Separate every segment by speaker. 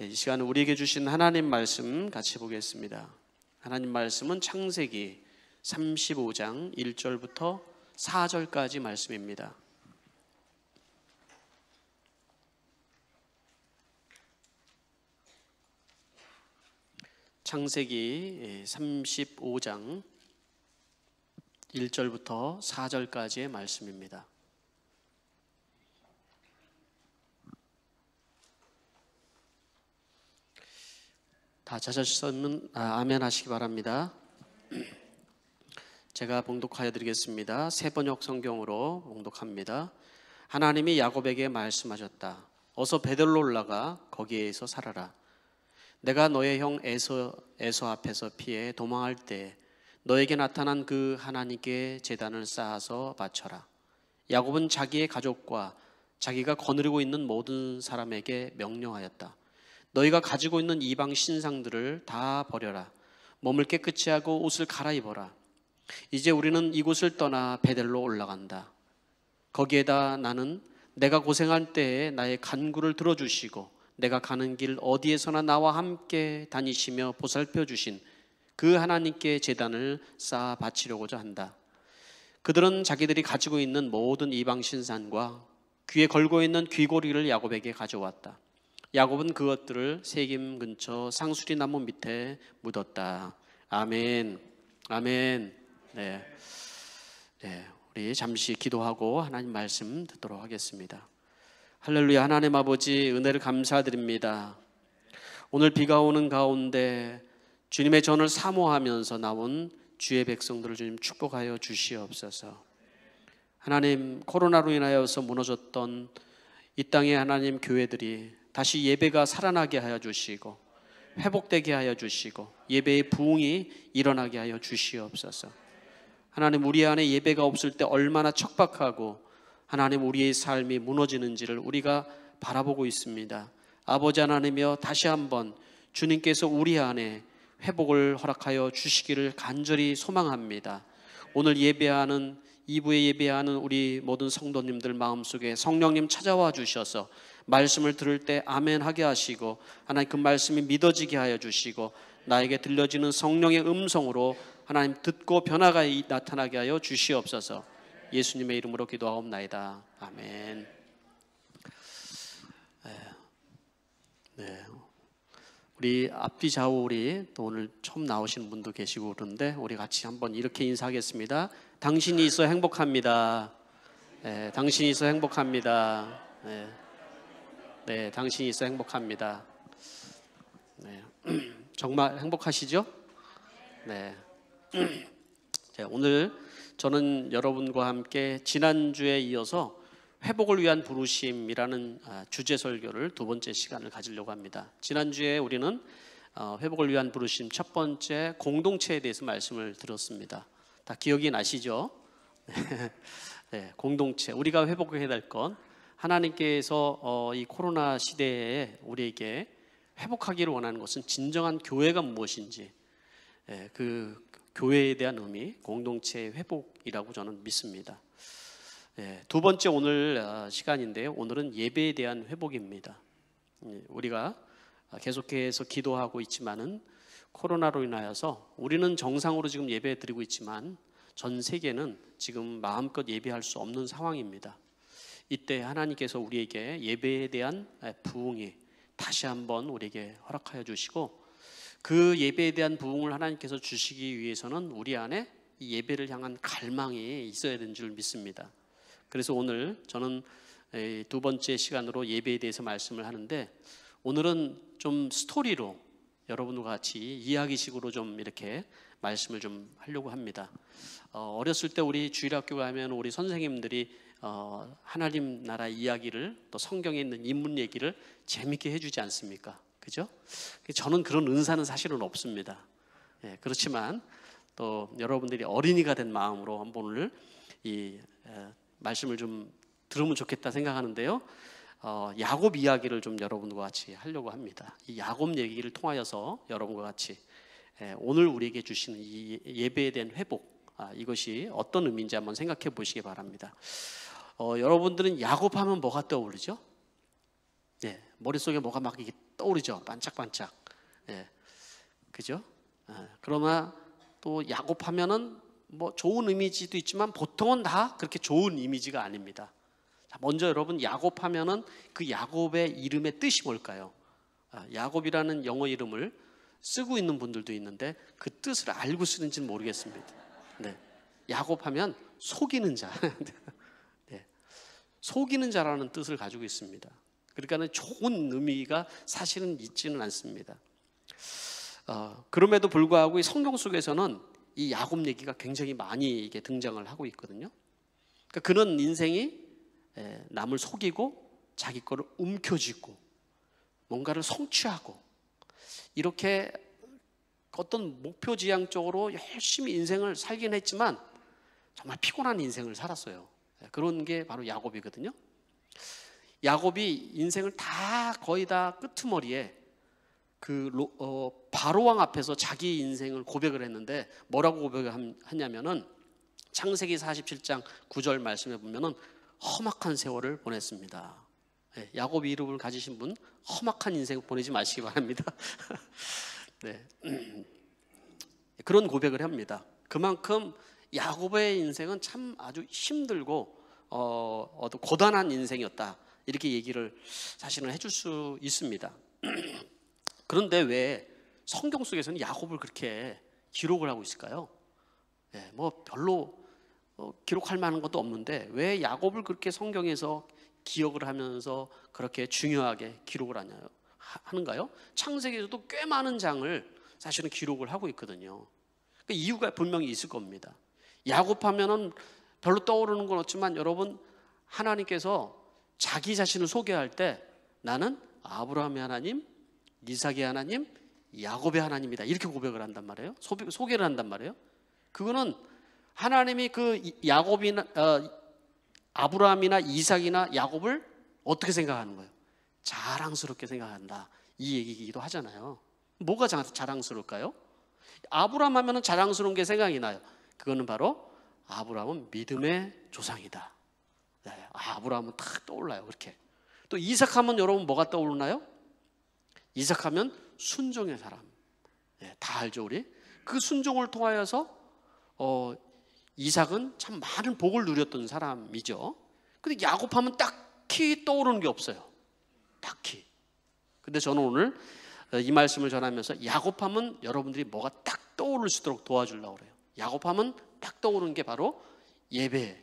Speaker 1: 이 시간은 우리에게 주신 하나님 말씀 같이 보겠습니다. 하나님 말씀은 창세기 35장 1절부터 4절까지 말씀입니다. 창세기 35장 1절부터 4절까지의 말씀입니다. 다 찾으셨으면 아멘 하시기 바랍니다. 제가 봉독하여 드리겠습니다. 새번역 성경으로 봉독합니다. 하나님이 야곱에게 말씀하셨다. 어서 베들로 올라가 거기에서 살아라. 내가 너의 형 에서 앞에서 피해 도망할 때 너에게 나타난 그 하나님께 제단을 쌓아서 바쳐라. 야곱은 자기의 가족과 자기가 거느리고 있는 모든 사람에게 명령하였다. 너희가 가지고 있는 이방 신상들을 다 버려라. 몸을 깨끗이 하고 옷을 갈아입어라. 이제 우리는 이곳을 떠나 베델로 올라간다. 거기에다 나는 내가 고생할 때에 나의 간구를 들어주시고 내가 가는 길 어디에서나 나와 함께 다니시며 보살펴 주신 그 하나님께 제단을 쌓아 바치려고자 한다. 그들은 자기들이 가지고 있는 모든 이방 신상과 귀에 걸고 있는 귀고리를 야곱에게 가져왔다. 야곱은 그것들을 세겜 근처 상수리 나무 밑에 묻었다. 아멘. 아멘. 네. 우리 잠시 기도하고 하나님 말씀 듣도록 하겠습니다. 할렐루야. 하나님 아버지, 은혜를 감사드립니다. 오늘 비가 오는 가운데 주님의 전을 사모하면서 나온 주의 백성들을 주님 축복하여 주시옵소서. 하나님, 코로나로 인하여서 무너졌던 이 땅의 하나님 교회들이 다시 예배가 살아나게 하여 주시고 회복되게 하여 주시고 예배의 부흥이 일어나게 하여 주시옵소서. 하나님, 우리 안에 예배가 없을 때 얼마나 척박하고 하나님 우리의 삶이 무너지는지를 우리가 바라보고 있습니다. 아버지 하나님이여, 다시 한번 주님께서 우리 안에 회복을 허락하여 주시기를 간절히 소망합니다. 오늘 예배하는 2부에 예배하는 우리 모든 성도님들 마음속에 성령님 찾아와 주셔서 말씀을 들을 때 아멘 하게 하시고 하나님 그 말씀이 믿어지게 하여 주시고 나에게 들려지는 성령의 음성으로 하나님 듣고 변화가 나타나게 하여 주시옵소서. 예수님의 이름으로 기도하옵나이다. 아멘. 네. 우리 앞뒤 좌우 우리 또 오늘 처음 나오시는 분도 계시고 그런데 우리 같이 한번 이렇게 인사하겠습니다. 당신이 있어 행복합니다. 네, 당신이 있어 행복합니다. 네, 당신이 있어 행복합니다. 네, 정말 행복하시죠? 네. 자, 오늘 저는 여러분과 함께 지난주에 이어서 회복을 위한 부르심이라는 주제 설교를 두 번째 시간을 가지려고 합니다. 지난주에 우리는 회복을 위한 부르심 첫 번째 공동체에 대해서 말씀을 들었습니다. 다 기억이 나시죠? 네, 공동체, 우리가 회복해야 될 건 하나님께서 이 코로나 시대에 우리에게 회복하기를 원하는 것은 진정한 교회가 무엇인지, 그 교회에 대한 의미, 공동체의 회복이라고 저는 믿습니다. 두 번째 오늘 시간인데요. 오늘은 예배에 대한 회복입니다. 우리가 계속해서 기도하고 있지만은 코로나로 인하여서 우리는 정상으로 지금 예배 드리고 있지만 전 세계는 지금 마음껏 예배할 수 없는 상황입니다. 이때 하나님께서 우리에게 예배에 대한 부흥이 다시 한번 우리에게 허락하여 주시고 그 예배에 대한 부흥을 하나님께서 주시기 위해서는 우리 안에 이 예배를 향한 갈망이 있어야 되는 줄 믿습니다. 그래서 오늘 저는 두 번째 시간으로 예배에 대해서 말씀을 하는데 오늘은 좀 스토리로 여러분과 같이 이야기식으로 좀 이렇게 말씀을 좀 하려고 합니다. 어렸을 때 우리 주일학교 가면 우리 선생님들이 하나님 나라 이야기를 또 성경에 있는 인물 얘기를 재밌게 해주지 않습니까? 그죠? 저는 그런 은사는 사실은 없습니다. 그렇지만 또 여러분들이 어린이가 된 마음으로 한번 오늘 이 말씀을 좀 들으면 좋겠다 생각하는데요. 야곱 이야기를 좀 여러분과 같이 하려고 합니다. 이 야곱 얘기를 통하여서 여러분과 같이 오늘 우리에게 주시는 이 예배에 대한 회복, 이것이 어떤 의미인지 한번 생각해 보시기 바랍니다. 여러분들은 야곱하면 뭐가 떠오르죠? 머릿속에 뭐가 막 이게 떠오르죠. 반짝반짝. 예, 그죠? 그러나 또 야곱하면은 뭐 좋은 이미지도 있지만 보통은 다 그렇게 좋은 이미지가 아닙니다. 자, 먼저 여러분 야곱하면은 그 야곱의 이름의 뜻이 뭘까요? 야곱이라는 영어 이름을 쓰고 있는 분들도 있는데 그 뜻을 알고 쓰는지는 모르겠습니다. 네, 야곱하면 속이는 자, 네, 속이는 자라는 뜻을 가지고 있습니다. 그러니까는 좋은 의미가 사실은 있지는 않습니다. 그럼에도 불구하고 이 성경 속에서는 이 야곱 얘기가 굉장히 많이 이게 등장을 하고 있거든요. 그러니까 그런 인생이 남을 속이고 자기 거를 움켜쥐고 뭔가를 성취하고 이렇게 어떤 목표 지향적으로 열심히 인생을 살긴 했지만 정말 피곤한 인생을 살았어요. 그런 게 바로 야곱이거든요. 야곱이 인생을 다 거의 다 끄트머리에 바로왕 앞에서 자기 인생을 고백을 했는데 뭐라고 고백을 하냐면은 창세기 47장 9절 말씀에 보면은 험악한 세월을 보냈습니다. 네, 야곱 이름을 가지신 분 험악한 인생 보내지 마시기 바랍니다. 네, 그런 고백을 합니다. 그만큼 야곱의 인생은 참 아주 힘들고 고단한 인생이었다 이렇게 얘기를 사실은 해줄 수 있습니다. 그런데 왜 성경 속에서는 야곱을 그렇게 기록을 하고 있을까요? 네, 뭐 별로 기록할 만한 것도 없는데 왜 야곱을 그렇게 성경에서 기억을 하면서 그렇게 중요하게 기록을 하는가요? 창세기에서도 꽤 많은 장을 사실은 기록을 하고 있거든요. 그 이유가 분명히 있을 겁니다. 야곱하면은 별로 떠오르는 건 없지만 여러분 하나님께서 자기 자신을 소개할 때 나는 아브라함의 하나님, 이삭의 하나님, 야곱의 하나님이다 이렇게 고백을 한단 말이에요. 소개를 한단 말이에요. 그거는 하나님이 그 야곱이나 아브라함이나 이삭이나 야곱을 어떻게 생각하는 거예요? 자랑스럽게 생각한다 이 얘기이기도 하잖아요. 뭐가 자랑스러울까요? 아브라함 하면은 자랑스러운 게 생각이 나요. 그거는 바로 아브라함은 믿음의 조상이다. 네, 아브라함은 딱 떠올라요. 그렇게. 또 이삭하면 여러분 뭐가 떠오르나요? 이삭하면 순종의 사람. 네, 다 알죠 우리? 그 순종을 통하여서 이삭은 참 많은 복을 누렸던 사람이죠. 근데 야곱하면 딱히 떠오르는 게 없어요. 딱히. 근데 저는 오늘 이 말씀을 전하면서 야곱하면 여러분들이 뭐가 딱 떠오를 수 있도록 도와주려고 그래요. 야곱하면 딱 떠오르는 게 바로 예배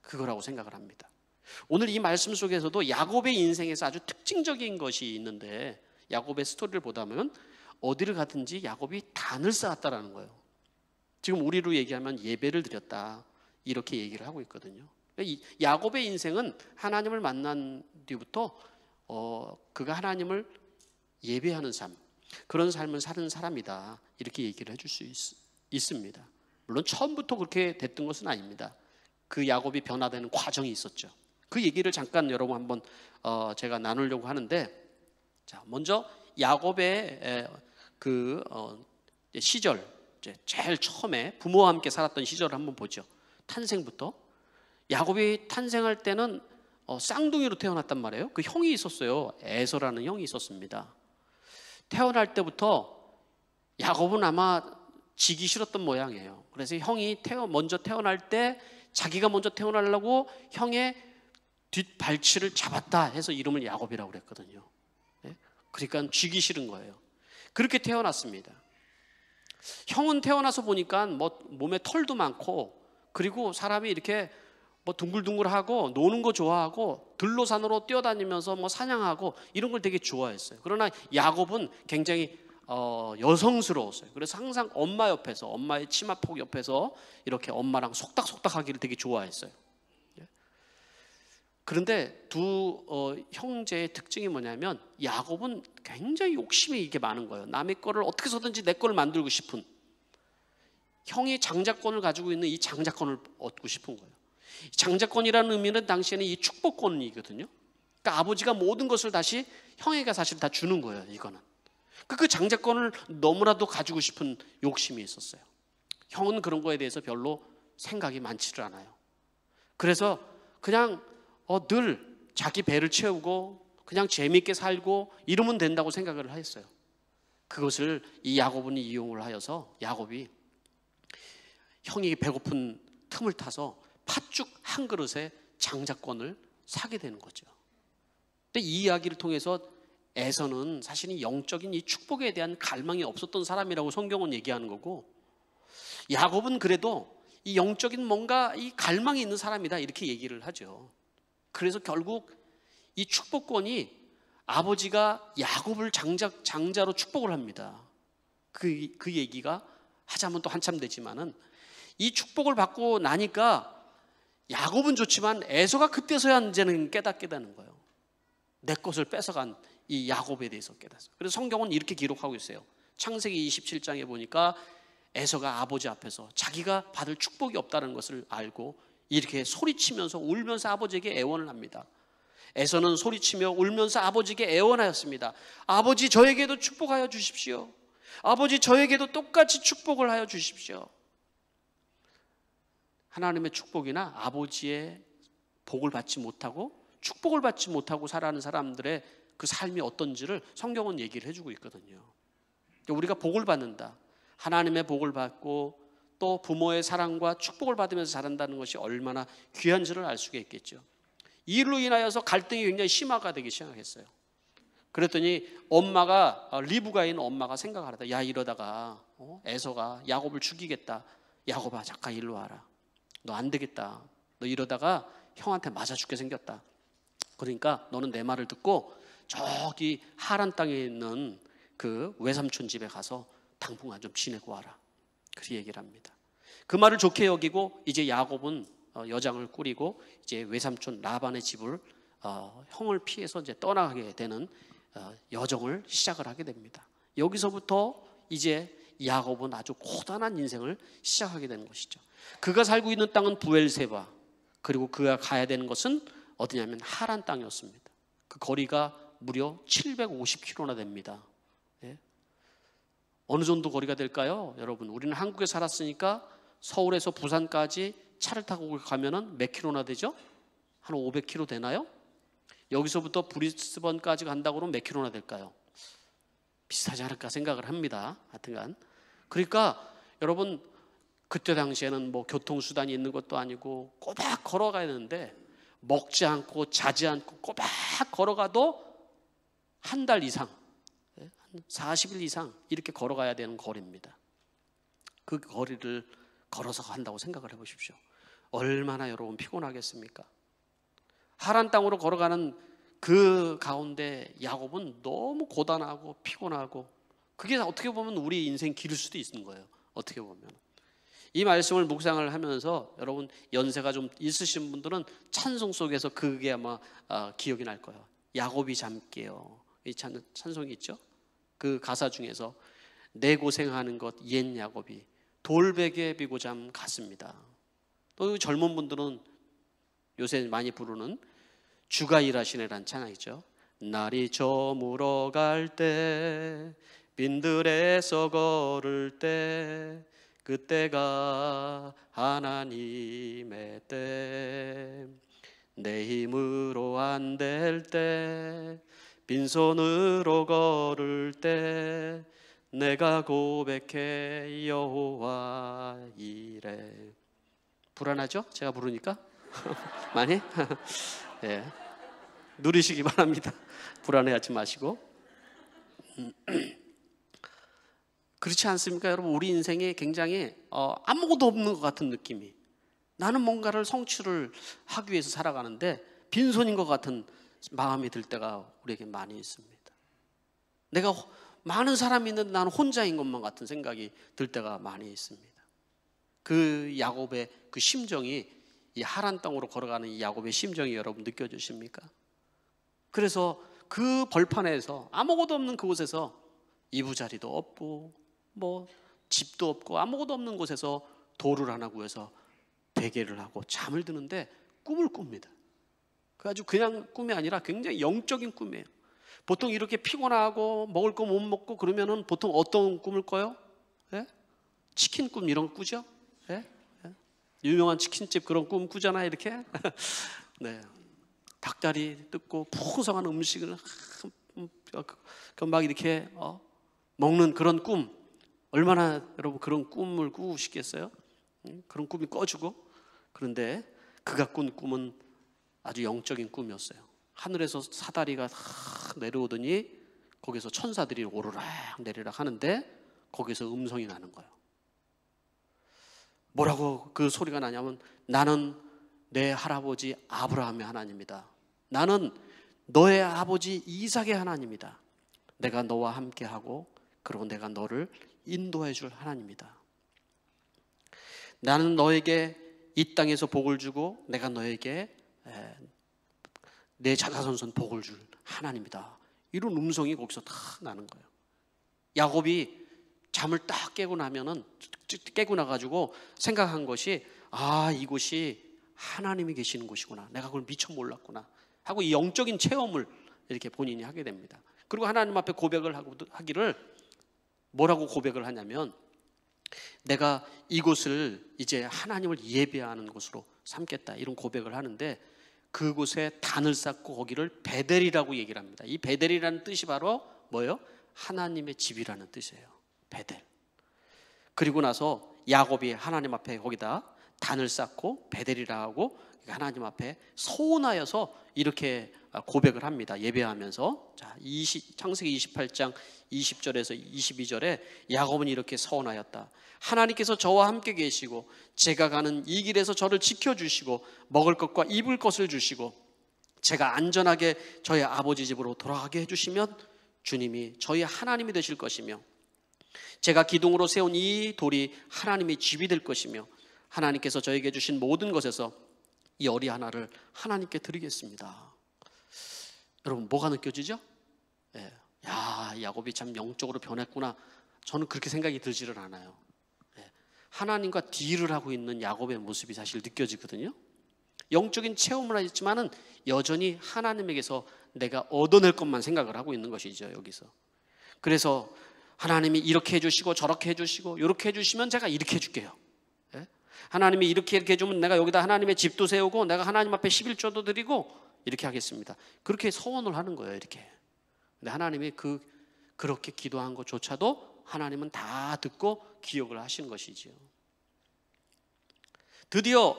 Speaker 1: 그거라고 생각을 합니다. 오늘 이 말씀 속에서도 야곱의 인생에서 아주 특징적인 것이 있는데 야곱의 스토리를 보다 보면 어디를 가든지 야곱이 단을 쌓았다라는 거예요. 지금 우리로 얘기하면 예배를 드렸다 이렇게 얘기를 하고 있거든요. 야곱의 인생은 하나님을 만난 뒤부터 그가 하나님을 예배하는 삶 그런 삶을 사는 사람이다 이렇게 얘기를 해줄 수 있습니다. 물론 처음부터 그렇게 됐던 것은 아닙니다. 그 야곱이 변화되는 과정이 있었죠. 그 얘기를 잠깐 여러분 한번 제가 나누려고 하는데 자 먼저 야곱의 시절 제일 처음에 부모와 함께 살았던 시절을 한번 보죠. 탄생부터 야곱이 탄생할 때는 쌍둥이로 태어났단 말이에요. 그 형이 있었어요. 에서라는 형이 있었습니다. 태어날 때부터 야곱은 아마 지기 싫었던 모양이에요. 그래서 형이 먼저 태어날 때 자기가 먼저 태어나려고 형의 뒷발치를 잡았다 해서 이름을 야곱이라고 그랬거든요. 그러니까 쥐기 싫은 거예요. 그렇게 태어났습니다. 형은 태어나서 보니까 뭐 몸에 털도 많고 그리고 사람이 이렇게 뭐 둥글둥글하고 노는 거 좋아하고 들로 산으로 뛰어다니면서 뭐 사냥하고 이런 걸 되게 좋아했어요. 그러나 야곱은 굉장히 여성스러웠어요. 그래서 항상 엄마 옆에서 엄마의 치마폭 옆에서 이렇게 엄마랑 속닥속닥하기를 되게 좋아했어요. 그런데 두 형제의 특징이 뭐냐면 야곱은 굉장히 욕심이 이게 많은 거예요. 남의 거를 어떻게 해서든지 내 거를 만들고 싶은 형이 장자권을 가지고 있는 이 장자권을 얻고 싶은 거예요. 장자권이라는 의미는 당시에는 이 축복권이거든요. 그러니까 아버지가 모든 것을 다시 형에게 사실 다 주는 거예요. 이거는 그 장자권을 너무나도 가지고 싶은 욕심이 있었어요. 형은 그런 거에 대해서 별로 생각이 많지를 않아요. 그래서 그냥 늘 자기 배를 채우고 그냥 재미있게 살고 이러면 된다고 생각을 했어요. 그것을 이 야곱은 이용을 하여서 야곱이 형이 배고픈 틈을 타서 팥죽 한 그릇에 장자권을 사게 되는 거죠. 근데 이 이야기를 통해서 에서는 사실은 영적인 이 축복에 대한 갈망이 없었던 사람이라고 성경은 얘기하는 거고, 야곱은 그래도 이 영적인 뭔가 이 갈망이 있는 사람이다 이렇게 얘기를 하죠. 그래서 결국 이 축복권이 아버지가 야곱을 장자로 축복을 합니다. 그 얘기가 하자면 또 한참 되지만은, 이 축복을 받고 나니까 야곱은 좋지만 에서가 그때서야 이제는 깨닫게 되는 거예요. 내 것을 뺏어간 이 야곱에 대해서 깨닫어요. 그래서 성경은 이렇게 기록하고 있어요. 창세기 27장에 보니까 에서가 아버지 앞에서 자기가 받을 축복이 없다는 것을 알고 이렇게 소리치면서 울면서 아버지에게 애원을 합니다. 에서는 소리치며 울면서 아버지에게 애원하였습니다. 아버지, 저에게도 축복하여 주십시오. 아버지, 저에게도 똑같이 축복을 하여 주십시오. 하나님의 축복이나 아버지의 복을 받지 못하고 축복을 받지 못하고 살아가는 사람들의 그 삶이 어떤지를 성경은 얘기를 해주고 있거든요. 우리가 복을 받는다, 하나님의 복을 받고 또 부모의 사랑과 축복을 받으면서 자란다는 것이 얼마나 귀한지를 알 수가 있겠죠. 이 일로 인하여서 갈등이 굉장히 심화가 되기 시작했어요. 그랬더니 엄마가, 리브가인 엄마가 생각하다. 야, 이러다가 에서가 야곱을 죽이겠다. 야곱아, 잠깐 일로 와라. 너 안 되겠다. 너 이러다가 형한테 맞아 죽게 생겼다. 그러니까 너는 내 말을 듣고 저기 하란 땅에 있는 그 외삼촌 집에 가서 당분간 좀 지내고 와라. 그렇게 얘기를 합니다. 그 말을 좋게 여기고 이제 야곱은 여장을 꾸리고 이제 외삼촌 라반의 집을 형을 피해서 이제 떠나게 되는 여정을 시작을 하게 됩니다. 여기서부터 이제 야곱은 아주 고단한 인생을 시작하게 되는 것이죠. 그가 살고 있는 땅은 부엘세바, 그리고 그가 가야 되는 것은 어디냐면 하란 땅이었습니다. 그 거리가 무려 750km나 됩니다. 예? 어느 정도 거리가 될까요? 여러분, 우리는 한국에 살았으니까 서울에서 부산까지 차를 타고 가면은 몇 킬로나 되죠? 한 500km 되나요? 여기서부터 브리스번까지 간다고 그러면 몇 킬로나 될까요? 비슷하지 않을까 생각을 합니다. 하여튼간. 그러니까 여러분, 그때 당시에는 뭐 교통수단이 있는 것도 아니고 꼬박 걸어가야 되는데, 먹지 않고 자지 않고 꼬박 걸어가도 한 달 이상, 40일 이상 이렇게 걸어가야 되는 거리입니다. 그 거리를 걸어서 간다고 생각을 해보십시오. 얼마나 여러분 피곤하겠습니까? 하란 땅으로 걸어가는 그 가운데 야곱은 너무 고단하고 피곤하고, 그게 어떻게 보면 우리 인생 길일 수도 있는 거예요. 어떻게 보면 이 말씀을 묵상을 하면서 여러분 연세가 좀 있으신 분들은 찬송 속에서 그게 아마 기억이 날 거예요. 야곱이 잠깨요. 이 찬송이 있죠. 그 가사 중에서 내 고생하는 것 옛 야곱이 돌베개 비고 잠 갔습니다. 또 젊은 분들은 요새 많이 부르는 주가 일하시네라는 찬양이죠. 날이 저물어 갈 때 빈들에서 걸을 때 그때가 하나님의 때, 내 힘으로 안 될 때 빈손으로 걸을 때 내가 고백해 여호와 이래. 불안하죠? 제가 부르니까? 많이? 네. 누리시기 바랍니다. 불안해하지 마시고. 그렇지 않습니까? 여러분, 우리 인생에 굉장히 아무것도 없는 것 같은 느낌이, 나는 뭔가를 성취를 하기 위해서 살아가는데 빈손인 것 같은 마음이 들 때가 우리에게 많이 있습니다. 내가 많은 사람이 있는데 나는 혼자인 것만 같은 생각이 들 때가 많이 있습니다. 그 야곱의 그 심정이, 이 하란 땅으로 걸어가는 이 야곱의 심정이 여러분 느껴지십니까? 그래서 그 벌판에서, 아무것도 없는 그곳에서 이부자리도 없고 뭐 집도 없고 아무것도 없는 곳에서 돌을 하나 구해서 베개를 하고 잠을 드는데 꿈을 꿉니다. 그 아주 그냥 꿈이 아니라 굉장히 영적인 꿈이에요. 보통 이렇게 피곤하고 먹을 거 못 먹고 그러면은 보통 어떤 꿈을 꿔요? 예? 치킨 꿈 이런 거 꾸죠? 예? 예? 유명한 치킨집 그런 꿈 꾸잖아요, 이렇게. 네. 닭다리 뜯고 풍성한 음식을 막 이렇게 먹는 그런 꿈, 얼마나 여러분 그런 꿈을 꾸고 싶겠어요? 그런 꿈이 꿔주고. 그런데 그가 꾼 꿈은 아주 영적인 꿈이었어요. 하늘에서 사다리가 내려오더니 거기서 천사들이 오르락 내리락 하는데 거기서 음성이 나는 거예요. 뭐라고 그 소리가 나냐면, 나는 내 할아버지 아브라함의 하나님이다. 나는 너의 아버지 이삭의 하나님이다. 내가 너와 함께하고 그리고 내가 너를 인도해 줄 하나님이다. 나는 너에게 이 땅에서 복을 주고 내가 너에게 내 자손손 복을 줄 하나님이다. 이런 음성이 거기서 다 나는 거예요. 야곱이 잠을 딱 깨고 나가지고 생각한 것이, 이곳이 하나님이 계시는 곳이구나. 내가 그걸 미처 몰랐구나 하고 이 영적인 체험을 이렇게 본인이 하게 됩니다. 그리고 하나님 앞에 고백을 하기를, 뭐라고 고백을 하냐면, 내가 이곳을 이제 하나님을 예배하는 곳으로 삼겠다, 이런 고백을 하는데, 그곳에 단을 쌓고 거기를 베델이라고 얘기를 합니다. 이 베델이라는 뜻이 바로 뭐예요? 하나님의 집이라는 뜻이에요. 베델. 그리고 나서 야곱이 하나님 앞에 거기다 단을 쌓고 베델이라 하고 하나님 앞에 서원하여서 이렇게 고백을 합니다. 예배하면서. 자, 창세기 28장 20절에서 22절에 야곱은 이렇게 서원하였다. 하나님께서 저와 함께 계시고 제가 가는 이 길에서 저를 지켜주시고 먹을 것과 입을 것을 주시고 제가 안전하게 저희 아버지 집으로 돌아가게 해주시면 주님이 저희 하나님이 되실 것이며, 제가 기둥으로 세운 이 돌이 하나님의 집이 될 것이며, 하나님께서 저에게 주신 모든 것에서 이 어리 하나를 하나님께 드리겠습니다. 여러분, 뭐가 느껴지죠? 야곱이 참 영적으로 변했구나. 저는 그렇게 생각이 들지를 않아요. 하나님과 딜을 하고 있는 야곱의 모습이 사실 느껴지거든요. 영적인 체험을 하지만은 여전히 하나님에게서 내가 얻어낼 것만 생각을 하고 있는 것이죠, 여기서. 그래서 하나님이 이렇게 해주시고 저렇게 해주시고 이렇게 해주시면 제가 이렇게 해줄게요. 하나님이 이렇게 해주면 내가 여기다 하나님의 집도 세우고 내가 하나님 앞에 11조도 드리고 이렇게 하겠습니다. 그렇게 서원을 하는 거예요, 이렇게. 근데 하나님이 그렇게 기도한 것조차도 하나님은 다 듣고 기억을 하시는 것이지요. 드디어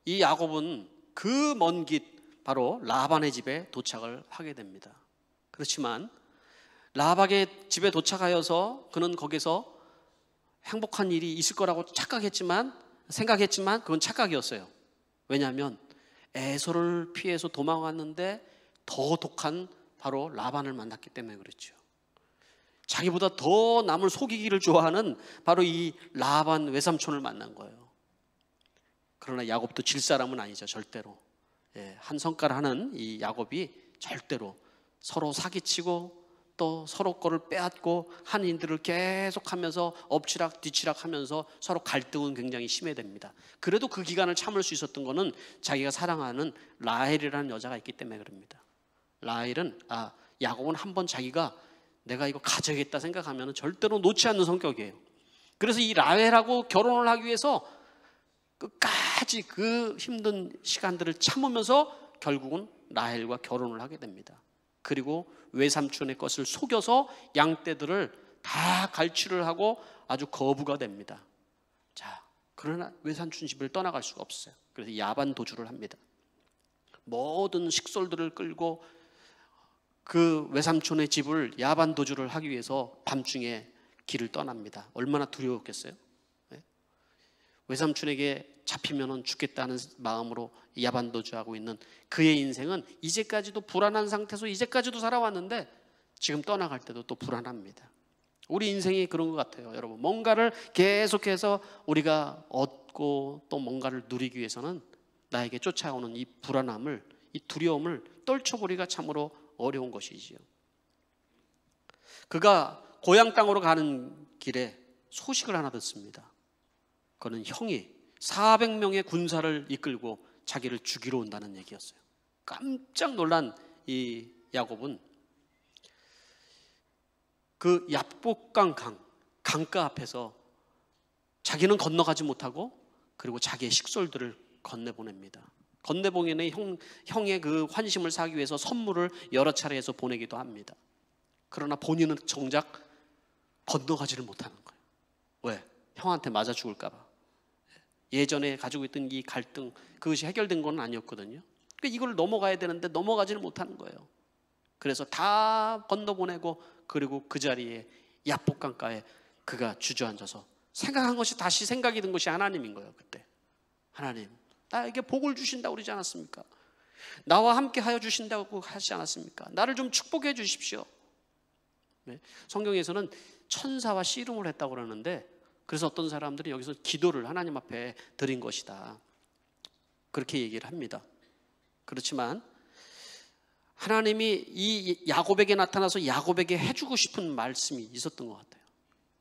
Speaker 1: 이 야곱은 그 먼 길 바로 라반의 집에 도착을 하게 됩니다. 그렇지만 라반의 집에 도착하여서 그는 거기서 행복한 일이 있을 거라고 생각했지만 그건 착각이었어요. 왜냐하면 에서를 피해서 도망왔는데 더 독한 바로 라반을 만났기 때문에 그렇죠. 자기보다 더 남을 속이기를 좋아하는 바로 이 라반 외삼촌을 만난 거예요. 그러나 야곱도 질 사람은 아니죠, 절대로. 한 성깔 하는 이 야곱이 절대로 서로 사기치고 또 서로 거를 빼앗고 한 일들을 계속하면서 엎치락 뒤치락 하면서 서로 갈등은 굉장히 심해됩니다. 그래도 그 기간을 참을 수 있었던 거는 자기가 사랑하는 라헬이라는 여자가 있기 때문에 그럽니다. 야곱은 한번 자기가 내가 이거 가져야겠다 생각하면 절대로 놓지 않는 성격이에요. 그래서 이 라헬하고 결혼을 하기 위해서 끝까지 그 힘든 시간들을 참으면서 결국은 라헬과 결혼을 하게 됩니다. 그리고 외삼촌의 것을 속여서 양떼들을 다 갈취를 하고 아주 거부가 됩니다. 자, 그러나 외삼촌 집을 떠나갈 수가 없어요. 그래서 야반 도주를 합니다. 모든 식솔들을 끌고 그 외삼촌의 집을 야반 도주를 하기 위해서 밤중에 길을 떠납니다. 얼마나 두려웠겠어요? 외삼촌에게 잡히면 죽겠다는 마음으로 야반 도주하고 있는 그의 인생은 이제까지도 불안한 상태에서 이제까지도 살아왔는데 지금 떠나갈 때도 또 불안합니다. 우리 인생이 그런 것 같아요, 여러분. 뭔가를 계속해서 우리가 얻고 또 뭔가를 누리기 위해서는 나에게 쫓아오는 이 불안함을, 이 두려움을 떨쳐버리기가 참으로 어려운 것이지요. 그가 고향 땅으로 가는 길에 소식을 하나 듣습니다. 그는 형이 400명의 군사를 이끌고 자기를 죽이러 온다는 얘기였어요. 깜짝 놀란 이 야곱은 그 얍복강 강가 앞에서 자기는 건너가지 못하고 그리고 자기의 식솔들을 건네보냅니다. 건네봉에는 형의 그 환심을 사기 위해서 선물을 여러 차례 해서 보내기도 합니다. 그러나 본인은 정작 건너가지를 못하는 거예요. 왜? 형한테 맞아 죽을까 봐. 예전에 가지고 있던 이 갈등, 그것이 해결된 건 아니었거든요. 그러니까 이걸 넘어가야 되는데 넘어가지를 못하는 거예요. 그래서 다 건너보내고, 그리고 그 자리에 야복강가에 그가 주저앉아서 생각한 것이, 다시 생각이 든 것이 하나님인 거예요. 그때 하나님, 나에게 복을 주신다고 그러지 않았습니까? 나와 함께 하여 주신다고 하지 않았습니까? 나를 좀 축복해 주십시오. 네? 성경에서는 천사와 씨름을 했다고 그러는데, 그래서 어떤 사람들이 여기서 기도를 하나님 앞에 드린 것이다, 그렇게 얘기를 합니다. 그렇지만 하나님이 이 야곱에게 나타나서 야곱에게 해주고 싶은 말씀이 있었던 것 같아요.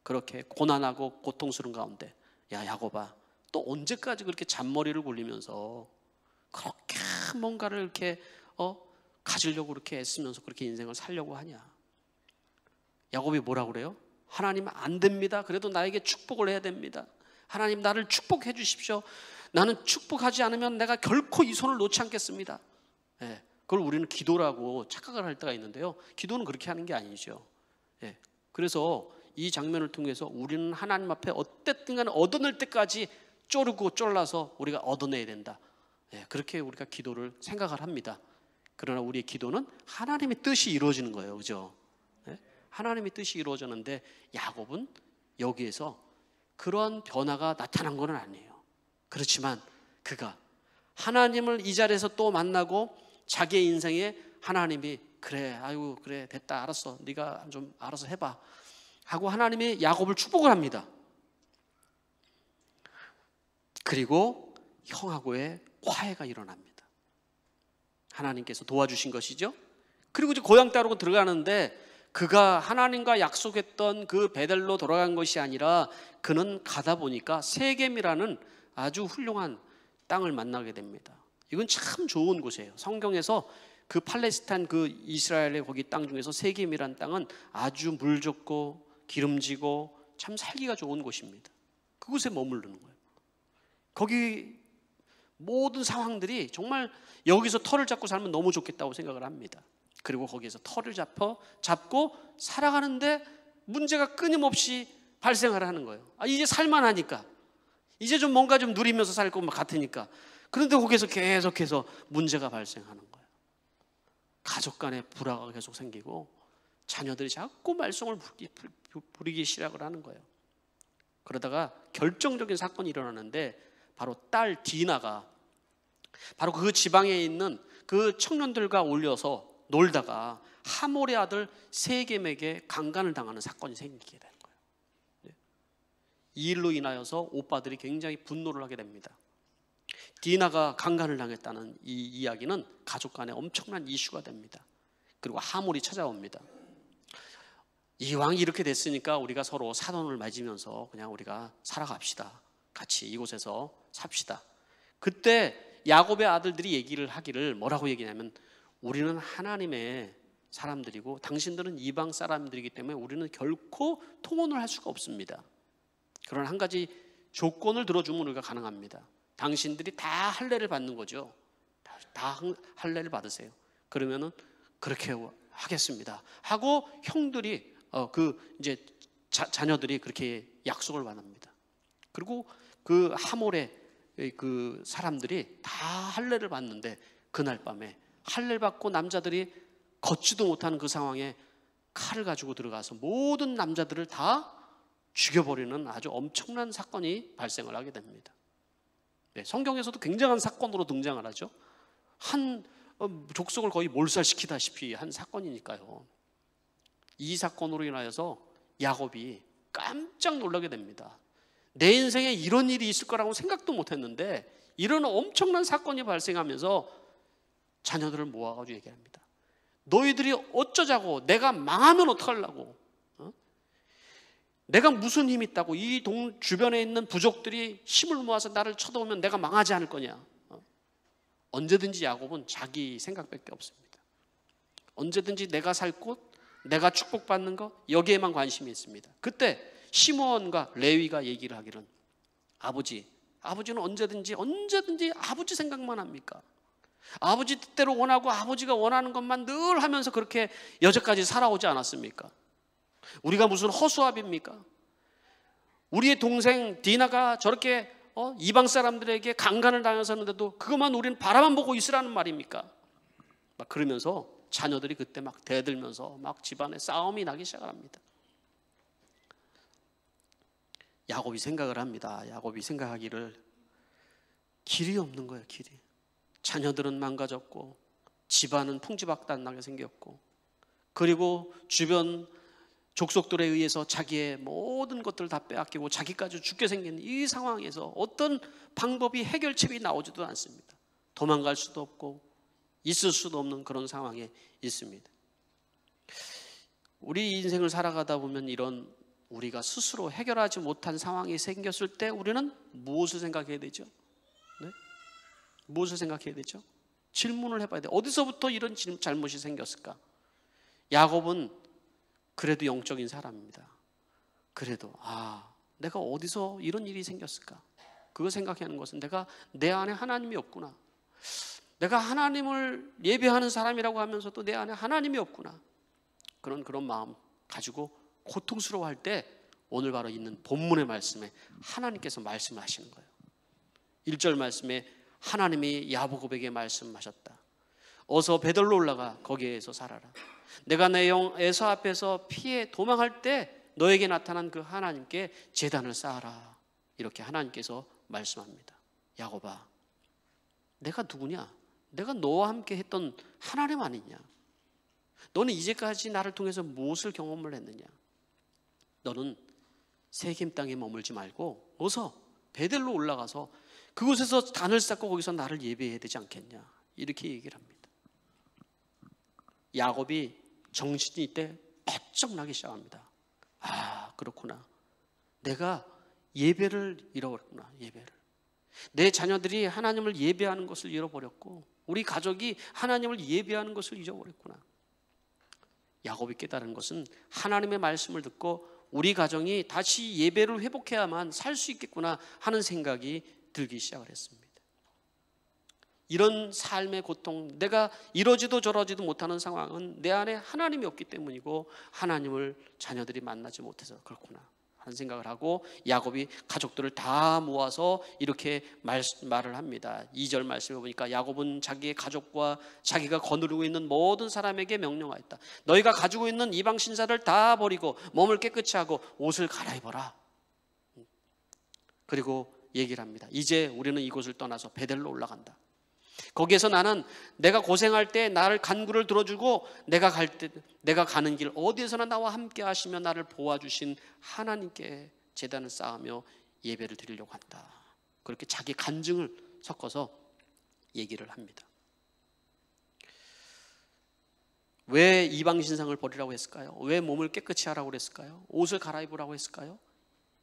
Speaker 1: 그렇게 고난하고 고통스러운 가운데, 야 야곱아, 또 언제까지 그렇게 잔머리를 굴리면서 그렇게 뭔가를 이렇게 가지려고 그렇게 애쓰면서 그렇게 인생을 살려고 하냐. 야곱이 뭐라고 그래요? 하나님 안 됩니다. 그래도 나에게 축복을 해야 됩니다. 하나님 나를 축복해 주십시오. 나는 축복하지 않으면 내가 결코 이 손을 놓지 않겠습니다. 예, 그걸 우리는 기도라고 착각을 할 때가 있는데요, 기도는 그렇게 하는 게 아니죠. 예, 그래서 이 장면을 통해서 우리는 하나님 앞에 어쨌든 간에 얻어낼 때까지 쪼르고 쫄라서 우리가 얻어내야 된다. 예, 그렇게 우리가 기도를 생각을 합니다. 그러나 우리의 기도는 하나님의 뜻이 이루어지는 거예요. 그죠? 예? 하나님의 뜻이 이루어졌는데 야곱은 여기에서 그런 변화가 나타난 건 아니에요. 그렇지만 그가 하나님을 이 자리에서 또 만나고 자기의 인생에 하나님이 그래, 아이고 그래 됐다, 알았어, 네가 좀 알아서 해봐 하고 하나님이 야곱을 축복을 합니다. 그리고 형하고의 화해가 일어납니다. 하나님께서 도와주신 것이죠. 그리고 이제 고향 따르고 들어가는데, 그가 하나님과 약속했던 그 베델로 돌아간 것이 아니라 그는 가다 보니까 세겜이라는 아주 훌륭한 땅을 만나게 됩니다. 이건 참 좋은 곳이에요. 성경에서 그 팔레스타인, 그 이스라엘의 거기 땅 중에서 세겜이라는 땅은 아주 물 좋고 기름지고 참 살기가 좋은 곳입니다. 그곳에 머무르는 거예요. 거기 모든 상황들이 정말 여기서 터를 잡고 살면 너무 좋겠다고 생각을 합니다. 그리고 거기에서 터를 잡고 살아가는데 문제가 끊임없이 발생을 하는 거예요. 이제 살만하니까, 이제 좀 뭔가 좀 누리면서 살 것 같으니까. 그런데 거기서 계속해서 문제가 발생하는 거예요. 가족 간의 불화가 계속 생기고 자녀들이 자꾸 말썽을 부리기 시작을 하는 거예요. 그러다가 결정적인 사건이 일어나는데, 바로 딸 디나가 바로 그 지방에 있는 그 청년들과 올려서 놀다가 하몰의 아들 세겜에게 강간을 당하는 사건이 생기게 되는 거예요. 이 일로 인하여서 오빠들이 굉장히 분노를 하게 됩니다. 디나가 강간을 당했다는 이 이야기는 가족 간에 엄청난 이슈가 됩니다. 그리고 하몰이 찾아옵니다. 이왕 이렇게 됐으니까 우리가 서로 사돈을 맺으면서 그냥 우리가 살아갑시다. 같이 이곳에서 삽시다. 그때 야곱의 아들들이 얘기를 하기를 뭐라고 얘기냐면, 우리는 하나님의 사람들이고 당신들은 이방 사람들이기 때문에 우리는 결코 통혼을 할 수가 없습니다. 그런 한 가지 조건을 들어주면 우리가 가능합니다. 당신들이 다 할례를 받는 거죠. 다 할례를 받으세요. 그러면은 그렇게 하겠습니다 하고 형들이 이제 자녀들이 그렇게 약속을 받습니다. 그리고 그 하몰의 그 사람들이 다 할례를 받는데, 그날 밤에 할례를 받고 남자들이 걷지도 못하는 그 상황에 칼을 가지고 들어가서 모든 남자들을 다 죽여버리는 아주 엄청난 사건이 발생을 하게 됩니다. 네, 성경에서도 굉장한 사건으로 등장을 하죠. 한 족속을 거의 몰살시키다시피 한 사건이니까요. 이 사건으로 인하여서 야곱이 깜짝 놀라게 됩니다. 내 인생에 이런 일이 있을 거라고 생각도 못했는데, 이런 엄청난 사건이 발생하면서 자녀들을 모아가지고 얘기합니다. 너희들이 어쩌자고, 내가 망하면 어떡하려고, 내가 무슨 힘이 있다고, 이 주변에 있는 부족들이 힘을 모아서 나를 쳐다보면 내가 망하지 않을 거냐. 언제든지 야곱은 자기 생각밖에 없습니다. 언제든지 내가 살 곳, 내가 축복받는 것, 여기에만 관심이 있습니다. 그때 시므온과 레위가 얘기를 하기는, 아버지, 아버지는 언제든지 아버지 생각만 합니까? 아버지 뜻대로 원하고 아버지가 원하는 것만 늘 하면서 그렇게 여태까지 살아오지 않았습니까? 우리가 무슨 허수아비입니까? 우리의 동생 디나가 저렇게 이방 사람들에게 강간을 당했었는데도 그것만 우리는 바라만 보고 있으라는 말입니까? 막 그러면서 자녀들이 그때 막 대들면서 막 집안에 싸움이 나기 시작합니다. 야곱이 생각을 합니다. 야곱이 생각하기를 길이 없는 거예요. 길이. 자녀들은 망가졌고 집안은 풍지박단하게 생겼고 그리고 주변 족속들에 의해서 자기의 모든 것들을 다 빼앗기고 자기까지 죽게 생긴 이 상황에서 어떤 방법이 해결책이 나오지도 않습니다. 도망갈 수도 없고 있을 수도 없는 그런 상황에 있습니다. 우리 인생을 살아가다 보면 이런 우리가 스스로 해결하지 못한 상황이 생겼을 때 우리는 무엇을 생각해야 되죠? 네? 무엇을 생각해야 되죠? 질문을 해봐야 돼요. 어디서부터 이런 잘못이 생겼을까? 야곱은 그래도 영적인 사람입니다. 그래도 내가 어디서 이런 일이 생겼을까? 그거 생각하는 것은 내가 내 안에 하나님이 없구나. 내가 하나님을 예배하는 사람이라고 하면서도 내 안에 하나님이 없구나. 그런 마음 가지고 고통스러워할 때 오늘 바로 있는 본문의 말씀에 하나님께서 말씀을 하시는 거예요. 1절 말씀에 하나님이 야곱에게 말씀하셨다. 어서 베들로 올라가 거기에서 살아라. 내가 내 영 에서 앞에서 피해 도망할 때 너에게 나타난 그 하나님께 제단을 쌓아라. 이렇게 하나님께서 말씀합니다. 야곱아, 내가 누구냐? 내가 너와 함께 했던 하나님 아니냐? 너는 이제까지 나를 통해서 무엇을 경험을 했느냐? 너는 세겜 땅에 머물지 말고 어서 베델로 올라가서 그곳에서 단을 쌓고 거기서 나를 예배해야 되지 않겠냐? 이렇게 얘기를 합니다. 야곱이 정신이 이때 바짝 나기 시작합니다. 그렇구나. 내가 예배를 잃어버렸구나. 예배를. 내 자녀들이 하나님을 예배하는 것을 잃어버렸고 우리 가족이 하나님을 예배하는 것을 잊어버렸구나. 야곱이 깨달은 것은 하나님의 말씀을 듣고 우리 가정이 다시 예배를 회복해야만 살 수 있겠구나 하는 생각이 들기 시작을 했습니다. 이런 삶의 고통, 내가 이러지도 저러지도 못하는 상황은 내 안에 하나님이 없기 때문이고 하나님을 자녀들이 만나지 못해서 그렇구나 하는 생각을 하고 야곱이 가족들을 다 모아서 이렇게 말을 합니다. 2절 말씀에 보니까 야곱은 자기의 가족과 자기가 거느리고 있는 모든 사람에게 명령하였다. 너희가 가지고 있는 이방 신사를 다 버리고 몸을 깨끗이 하고 옷을 갈아입어라. 그리고 얘기를 합니다. 이제 우리는 이곳을 떠나서 베델로 올라간다. 거기에서 나는 내가 고생할 때 나를 간구를 들어주고 내가 가는 길 어디에서나 나와 함께 하시며 나를 도와주신 하나님께 제단을 쌓으며 예배를 드리려고 한다. 그렇게 자기 간증을 섞어서 얘기를 합니다. 왜 이방 신상을 버리라고 했을까요? 왜 몸을 깨끗이 하라고 그랬을까요? 옷을 갈아입으라고 했을까요?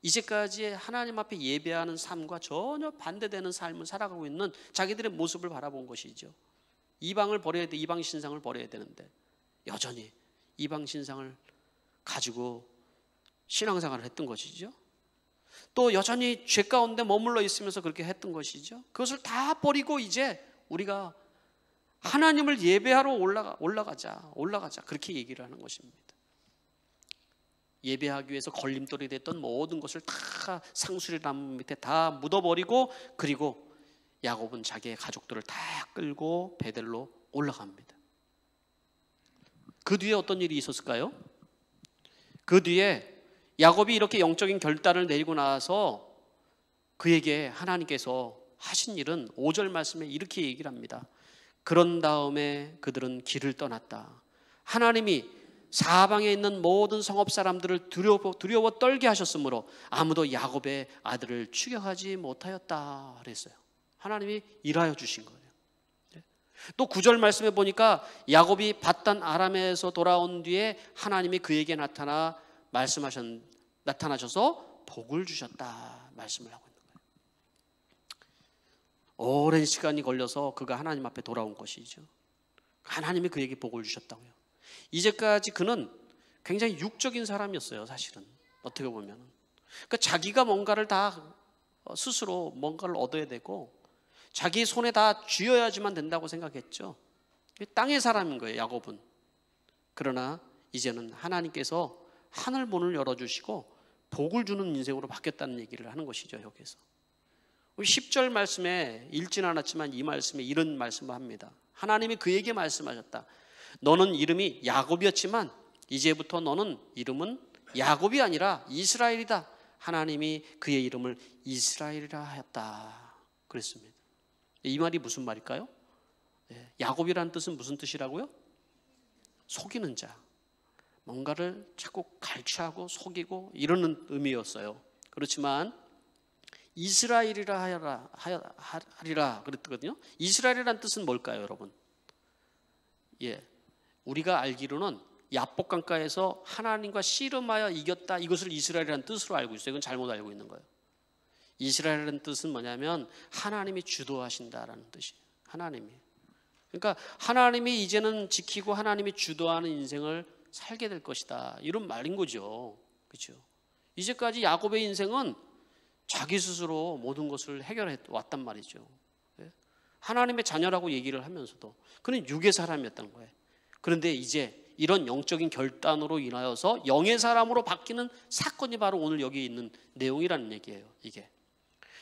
Speaker 1: 이제까지 하나님 앞에 예배하는 삶과 전혀 반대되는 삶을 살아가고 있는 자기들의 모습을 바라본 것이죠. 이방을 버려야 돼, 이방 신상을 버려야 되는데 여전히 이방 신상을 가지고 신앙생활을 했던 것이죠. 또 여전히 죄 가운데 머물러 있으면서 그렇게 했던 것이죠. 그것을 다 버리고 이제 우리가 하나님을 예배하러 올라가자 그렇게 얘기를 하는 것입니다. 예배하기 위해서 걸림돌이 됐던 모든 것을 다 상수리나무 밑에 다 묻어버리고 그리고 야곱은 자기의 가족들을 다 끌고 베델로 올라갑니다. 그 뒤에 어떤 일이 있었을까요? 그 뒤에 야곱이 이렇게 영적인 결단을 내리고 나서 그에게 하나님께서 하신 일은 5절 말씀에 이렇게 얘기를 합니다. 그런 다음에 그들은 길을 떠났다. 하나님이 사방에 있는 모든 성읍 사람들을 두려워 떨게 하셨으므로 아무도 야곱의 아들을 추격하지 못하였다 그랬어요. 하나님이 일하여 주신 거예요. 또 9절 말씀에 보니까 야곱이 밧단 아람에서 돌아온 뒤에 하나님이 그에게 나타나셔서 복을 주셨다 말씀을 하고 있는 거예요. 오랜 시간이 걸려서 그가 하나님 앞에 돌아온 것이죠. 하나님이 그에게 복을 주셨다고요. 이제까지 그는 굉장히 육적인 사람이었어요. 사실은 어떻게 보면 그러니까 자기가 뭔가를 다 스스로 뭔가를 얻어야 되고 자기 손에 다 쥐어야지만 된다고 생각했죠. 땅의 사람인 거예요, 야곱은. 그러나 이제는 하나님께서 하늘 문을 열어주시고 복을 주는 인생으로 바뀌었다는 얘기를 하는 것이죠, 여기서. 10절 말씀에 읽진 않았지만 이 말씀에 이런 말씀을 합니다. 하나님이 그에게 말씀하셨다. 너는 이름이 야곱이었지만 이제부터 너는 이름은 야곱이 아니라 이스라엘이다. 하나님이 그의 이름을 이스라엘이라 하였다. 그랬습니다. 이 말이 무슨 말일까요? 야곱이라는 뜻은 무슨 뜻이라고요? 속이는 자. 뭔가를 자꾸 갈취하고 속이고 이러는 의미였어요. 그렇지만 이스라엘이라 하리라 그랬거든요. 이스라엘이라는 뜻은 뭘까요, 여러분? 우리가 알기로는 야복 강가에서 하나님과 씨름하여 이겼다, 이것을 이스라엘이라는 뜻으로 알고 있어요. 이건 잘못 알고 있는 거예요. 이스라엘이라는 뜻은 뭐냐면 하나님이 주도하신다라는 뜻이에요. 하나님이. 그러니까 하나님이 이제는 지키고 하나님이 주도하는 인생을 살게 될 것이다, 이런 말인 거죠. 그렇죠? 이제까지 야곱의 인생은 자기 스스로 모든 것을 해결해 왔단 말이죠. 하나님의 자녀라고 얘기를 하면서도 그는 육의 사람이었던 거예요. 그런데 이제 이런 영적인 결단으로 인하여서 영의 사람으로 바뀌는 사건이 바로 오늘 여기 있는 내용이라는 얘기예요. 이게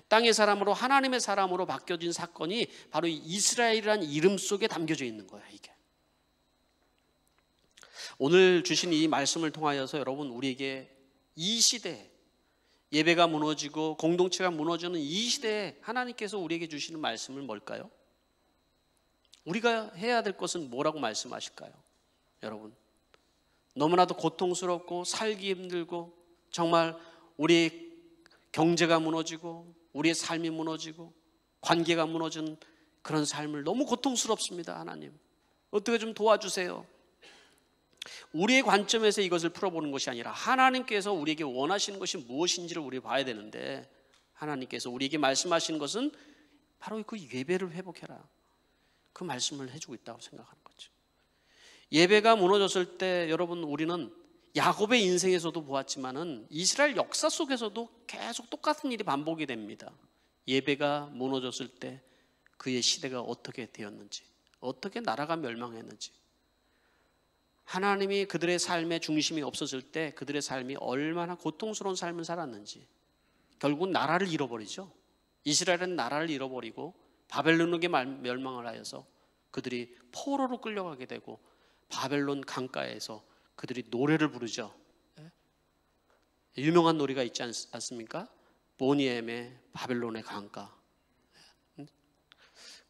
Speaker 1: 땅의 사람으로 하나님의 사람으로 바뀌어진 사건이 바로 이스라엘이라는 이름 속에 담겨져 있는 거예요. 이게 오늘 주신 이 말씀을 통하여서 여러분, 우리에게 이 시대, 예배가 무너지고 공동체가 무너지는 이 시대에 하나님께서 우리에게 주시는 말씀은 뭘까요? 우리가 해야 될 것은 뭐라고 말씀하실까요? 여러분, 너무나도 고통스럽고 살기 힘들고 정말 우리의 경제가 무너지고 우리의 삶이 무너지고 관계가 무너진 그런 삶을 너무 고통스럽습니다. 하나님, 어떻게 좀 도와주세요. 우리의 관점에서 이것을 풀어보는 것이 아니라 하나님께서 우리에게 원하시는 것이 무엇인지를 우리 봐야 되는데, 하나님께서 우리에게 말씀하시는 것은 바로 그 예배를 회복해라, 그 말씀을 해주고 있다고 생각하는 거죠. 예배가 무너졌을 때 여러분, 우리는 야곱의 인생에서도 보았지만은 이스라엘 역사 속에서도 계속 똑같은 일이 반복이 됩니다. 예배가 무너졌을 때 그의 시대가 어떻게 되었는지, 어떻게 나라가 멸망했는지, 하나님이 그들의 삶의 중심이 없어질 때 그들의 삶이 얼마나 고통스러운 삶을 살았는지, 결국 나라를 잃어버리죠. 이스라엘은 나라를 잃어버리고 바벨론에게 멸망을 하여서 그들이 포로로 끌려가게 되고 바벨론 강가에서 그들이 노래를 부르죠. 유명한 노래가 있지 않습니까? 보니엠의 바벨론의 강가.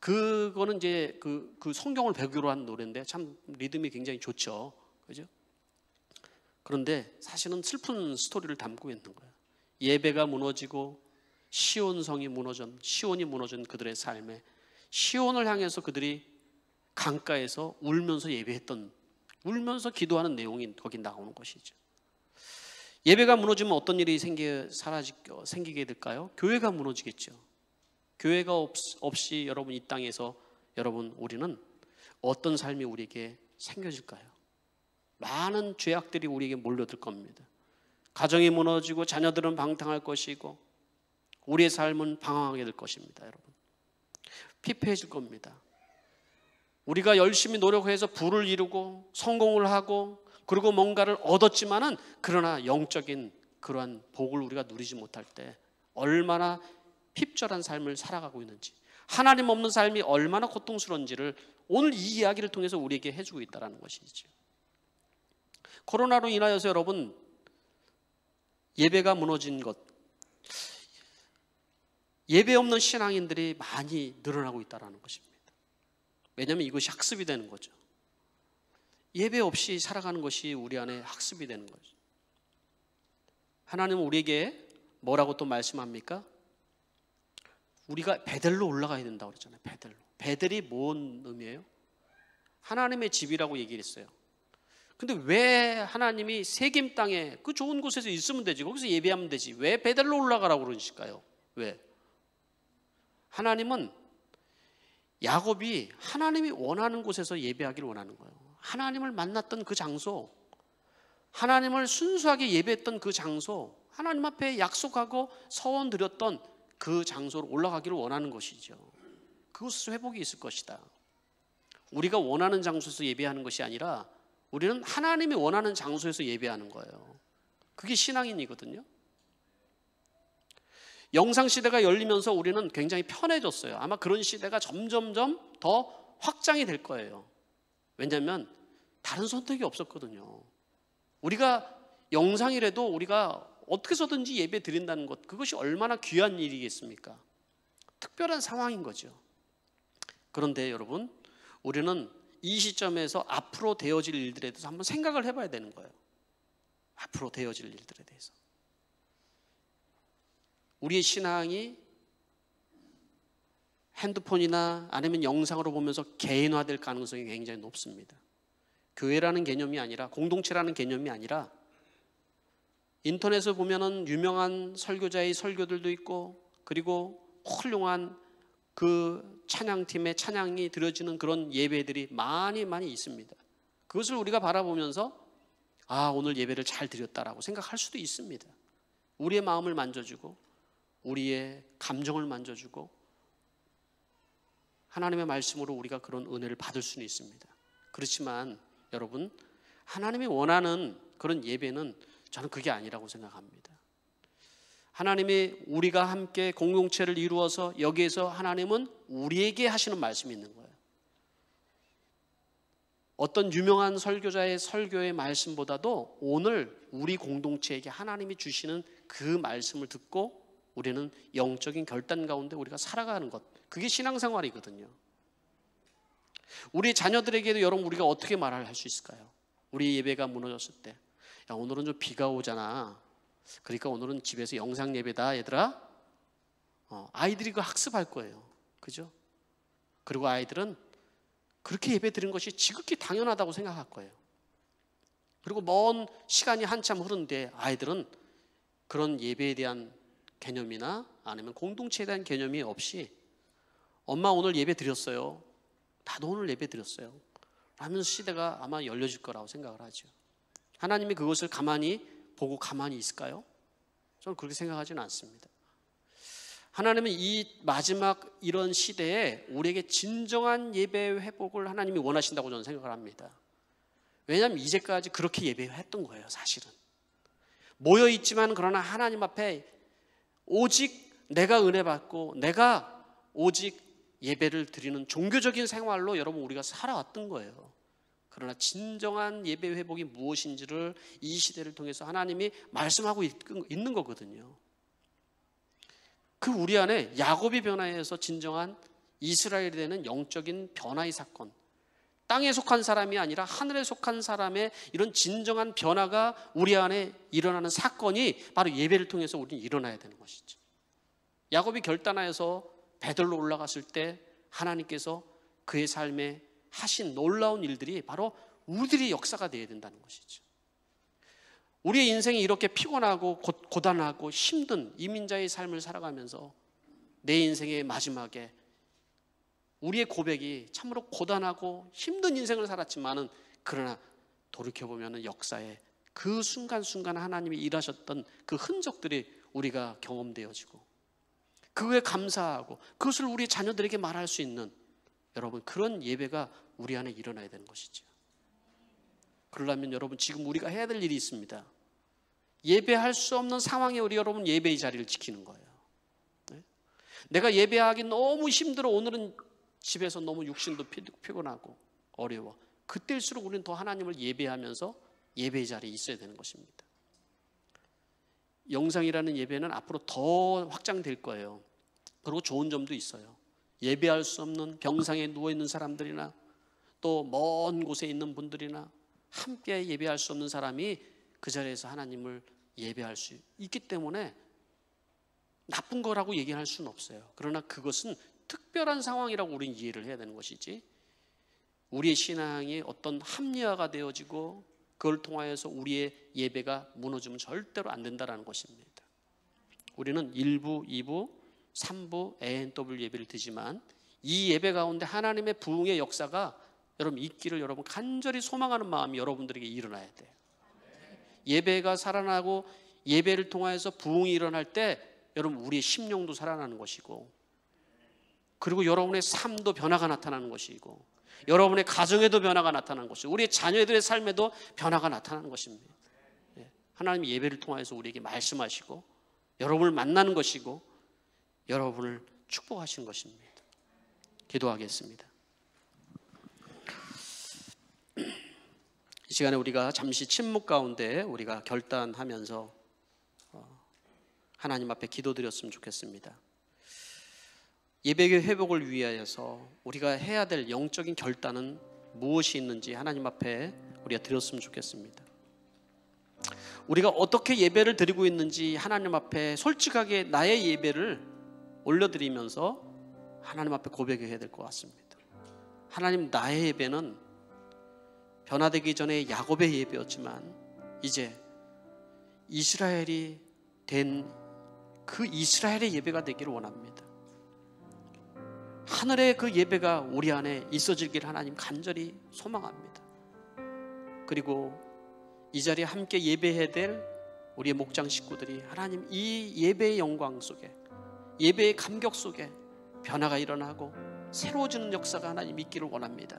Speaker 1: 그거는 이제 그 성경을 배경으로 한 노래인데 참 리듬이 굉장히 좋죠. 그죠? 그런데 사실은 슬픈 스토리를 담고 있는 거예요. 예배가 무너지고 시온성이 무너진, 시온이 무너진 그들의 삶에 시온을 향해서 그들이 강가에서 울면서 예배했던, 울면서 기도하는 내용이 거기 나오는 것이죠. 예배가 무너지면 어떤 일이 생기게 될까요? 교회가 무너지겠죠. 교회가 없이 여러분, 이 땅에서 여러분, 우리는 어떤 삶이 우리에게 생겨질까요? 많은 죄악들이 우리에게 몰려들 겁니다. 가정이 무너지고 자녀들은 방탕할 것이고 우리의 삶은 방황하게 될 것입니다. 여러분, 피폐해질 겁니다. 우리가 열심히 노력해서 부를 이루고 성공을 하고 그리고 뭔가를 얻었지만은, 그러나 영적인 그러한 복을 우리가 누리지 못할 때 얼마나 핍절한 삶을 살아가고 있는지, 하나님 없는 삶이 얼마나 고통스러운지를 오늘 이 이야기를 통해서 우리에게 해주고 있다는 것이죠. 코로나로 인하여서 여러분, 예배가 무너진 것, 예배 없는 신앙인들이 많이 늘어나고 있다는 것입니다. 왜냐하면 이것이 학습이 되는 거죠. 예배 없이 살아가는 것이 우리 안에 학습이 되는 거죠. 하나님은 우리에게 뭐라고 또 말씀합니까? 우리가 베델로 올라가야 된다고 그랬잖아요. 베델로. 베델이 뭔 의미예요? 하나님의 집이라고 얘기를 했어요. 근데 왜 하나님이 세겜 땅에 그 좋은 곳에서 있으면 되지, 거기서 예배하면 되지, 왜 베델로 올라가라고 그러실까요? 왜? 하나님은 야곱이 하나님이 원하는 곳에서 예배하기를 원하는 거예요. 하나님을 만났던 그 장소, 하나님을 순수하게 예배했던 그 장소, 하나님 앞에 약속하고 서원 드렸던 그 장소로 올라가기를 원하는 것이죠. 그것에서 회복이 있을 것이다. 우리가 원하는 장소에서 예배하는 것이 아니라 우리는 하나님이 원하는 장소에서 예배하는 거예요. 그게 신앙인이거든요. 영상 시대가 열리면서 우리는 굉장히 편해졌어요. 아마 그런 시대가 점점점 더 확장이 될 거예요. 왜냐하면 다른 선택이 없었거든요. 우리가 영상이라도 우리가 어떻게 해서든지 예배 드린다는 것, 그것이 얼마나 귀한 일이겠습니까? 특별한 상황인 거죠. 그런데 여러분, 우리는 이 시점에서 앞으로 되어질 일들에 대해서 한번 생각을 해봐야 되는 거예요. 앞으로 되어질 일들에 대해서. 우리의 신앙이 핸드폰이나 아니면 영상으로 보면서 개인화될 가능성이 굉장히 높습니다. 교회라는 개념이 아니라, 공동체라는 개념이 아니라, 인터넷에 보면은 유명한 설교자의 설교들도 있고, 그리고 훌륭한 그 찬양팀의 찬양이 드려지는 그런 예배들이 많이 있습니다. 그것을 우리가 바라보면서 아, 오늘 예배를 잘 드렸다라고 생각할 수도 있습니다. 우리의 마음을 만져주고 우리의 감정을 만져주고 하나님의 말씀으로 우리가 그런 은혜를 받을 수는 있습니다. 그렇지만 여러분, 하나님이 원하는 그런 예배는 저는 그게 아니라고 생각합니다. 하나님이 우리가 함께 공동체를 이루어서 여기에서 하나님은 우리에게 하시는 말씀이 있는 거예요. 어떤 유명한 설교자의 설교의 말씀보다도 오늘 우리 공동체에게 하나님이 주시는 그 말씀을 듣고 우리는 영적인 결단 가운데 우리가 살아가는 것, 그게 신앙생활이거든요. 우리 자녀들에게도 여러분 우리가 어떻게 말을 할 수 있을까요? 우리 예배가 무너졌을 때, 야, 오늘은 좀 비가 오잖아. 그러니까 오늘은 집에서 영상 예배다 얘들아. 아이들이 그 학습할 거예요. 그죠? 그리고 아이들은 그렇게 예배 드리는 것이 지극히 당연하다고 생각할 거예요. 그리고 먼 시간이 한참 흐른 뒤에 아이들은 그런 예배에 대한 개념이나 아니면 공동체에 대한 개념이 없이 엄마 오늘 예배 드렸어요. 나도 오늘 예배 드렸어요. 라면서 시대가 아마 열려질 거라고 생각을 하죠. 하나님이 그것을 가만히 보고 가만히 있을까요? 저는 그렇게 생각하지는 않습니다. 하나님은 이 마지막 이런 시대에 우리에게 진정한 예배 회복을 하나님이 원하신다고 저는 생각을 합니다. 왜냐하면 이제까지 그렇게 예배했던 거예요. 사실은 모여있지만 그러나 하나님 앞에 오직 내가 은혜 받고 내가 오직 예배를 드리는 종교적인 생활로 여러분 우리가 살아왔던 거예요. 그러나 진정한 예배 회복이 무엇인지를 이 시대를 통해서 하나님이 말씀하고 있는 거거든요. 그 우리 안에 야곱이 변화해서 진정한 이스라엘이 되는 영적인 변화의 사건, 땅에 속한 사람이 아니라 하늘에 속한 사람의 이런 진정한 변화가 우리 안에 일어나는 사건이 바로 예배를 통해서 우리는 일어나야 되는 것이죠. 야곱이 결단하여서 베들로 올라갔을 때 하나님께서 그의 삶에 하신 놀라운 일들이 바로 우리들의 역사가 되어야 된다는 것이죠. 우리의 인생이 이렇게 피곤하고 고단하고 힘든 이민자의 삶을 살아가면서 내 인생의 마지막에 우리의 고백이 참으로 고단하고 힘든 인생을 살았지만은 그러나 돌이켜보면 역사에 그 순간순간 하나님이 일하셨던 그 흔적들이 우리가 경험되어지고 그거에 감사하고 그것을 우리 자녀들에게 말할 수 있는 여러분 그런 예배가 우리 안에 일어나야 되는 것이죠. 그러려면 여러분 지금 우리가 해야 될 일이 있습니다. 예배할 수 없는 상황에 우리 여러분 예배의 자리를 지키는 거예요. 네? 내가 예배하기 너무 힘들어. 오늘은 집에서 너무 육신도 피곤하고 어려워. 그때일수록 우리는 더 하나님을 예배하면서 예배의 자리에 있어야 되는 것입니다. 영상이라는 예배는 앞으로 더 확장될 거예요. 그리고 좋은 점도 있어요. 예배할 수 없는 병상에 누워있는 사람들이나 또 먼 곳에 있는 분들이나 함께 예배할 수 없는 사람이 그 자리에서 하나님을 예배할 수 있기 때문에 나쁜 거라고 얘기할 수는 없어요. 그러나 그것은 특별한 상황이라고 우리는 이해를 해야 되는 것이지 우리의 신앙이 어떤 합리화가 되어지고 그걸 통하여서 우리의 예배가 무너지면 절대로 안 된다는 것입니다. 우리는 1부, 2부, 3부 ANW 예배를 드리지만 이 예배 가운데 하나님의 부흥의 역사가 여러분 있기를 여러분 간절히 소망하는 마음이 여러분들에게 일어나야 돼요. 예배가 살아나고 예배를 통하여서 부흥이 일어날 때 여러분 우리의 심령도 살아나는 것이고, 그리고 여러분의 삶도 변화가 나타나는 것이고, 여러분의 가정에도 변화가 나타나는 것이고, 우리의 자녀들의 삶에도 변화가 나타나는 것입니다. 하나님 예배를 통해서 우리에게 말씀하시고 여러분을 만나는 것이고 여러분을 축복하시는 것입니다. 기도하겠습니다. 이 시간에 우리가 잠시 침묵 가운데 우리가 결단하면서 하나님 앞에 기도드렸으면 좋겠습니다. 예배의 회복을 위하여서 우리가 해야 될 영적인 결단은 무엇이 있는지 하나님 앞에 우리가 드렸으면 좋겠습니다. 우리가 어떻게 예배를 드리고 있는지 하나님 앞에 솔직하게 나의 예배를 올려드리면서 하나님 앞에 고백해야 될 것 같습니다. 하나님, 나의 예배는 변화되기 전에 야곱의 예배였지만 이제 이스라엘이 된 그 이스라엘의 예배가 되기를 원합니다. 하늘의 그 예배가 우리 안에 있어지길 하나님 간절히 소망합니다. 그리고 이 자리에 함께 예배해야 될 우리의 목장 식구들이 하나님 이 예배의 영광 속에, 예배의 감격 속에 변화가 일어나고 새로워지는 역사가 하나님 있기를 원합니다.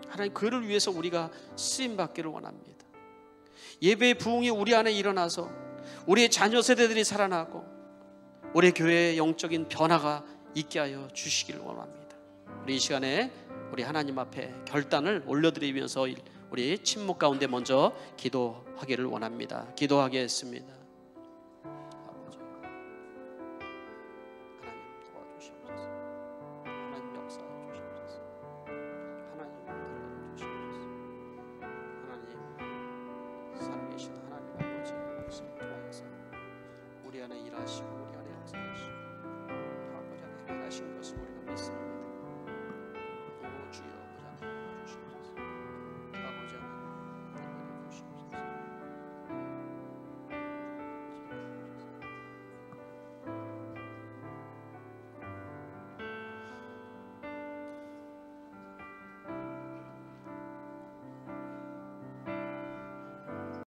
Speaker 1: 하나님, 그를 위해서 우리가 쓰임받기를 원합니다. 예배의 부흥이 우리 안에 일어나서 우리의 자녀 세대들이 살아나고 우리 교회의 영적인 변화가 있게 하여 주시기를 원합니다. 우리 이 시간에 우리 하나님 앞에 결단을 올려드리면서 우리 침묵 가운데 먼저 기도하기를 원합니다. 기도하겠습니다. 아버지, 하나님 도와주시옵소서. 하나님 역사해 주시옵소서. 하나님 달려주시옵소서. 하나님 살아계신 하나님 아버지 말씀 통하여서 우리 안에 일하시고 우리 안에 역사하시고 하고자 행하시는 것을 우리가 믿습니다.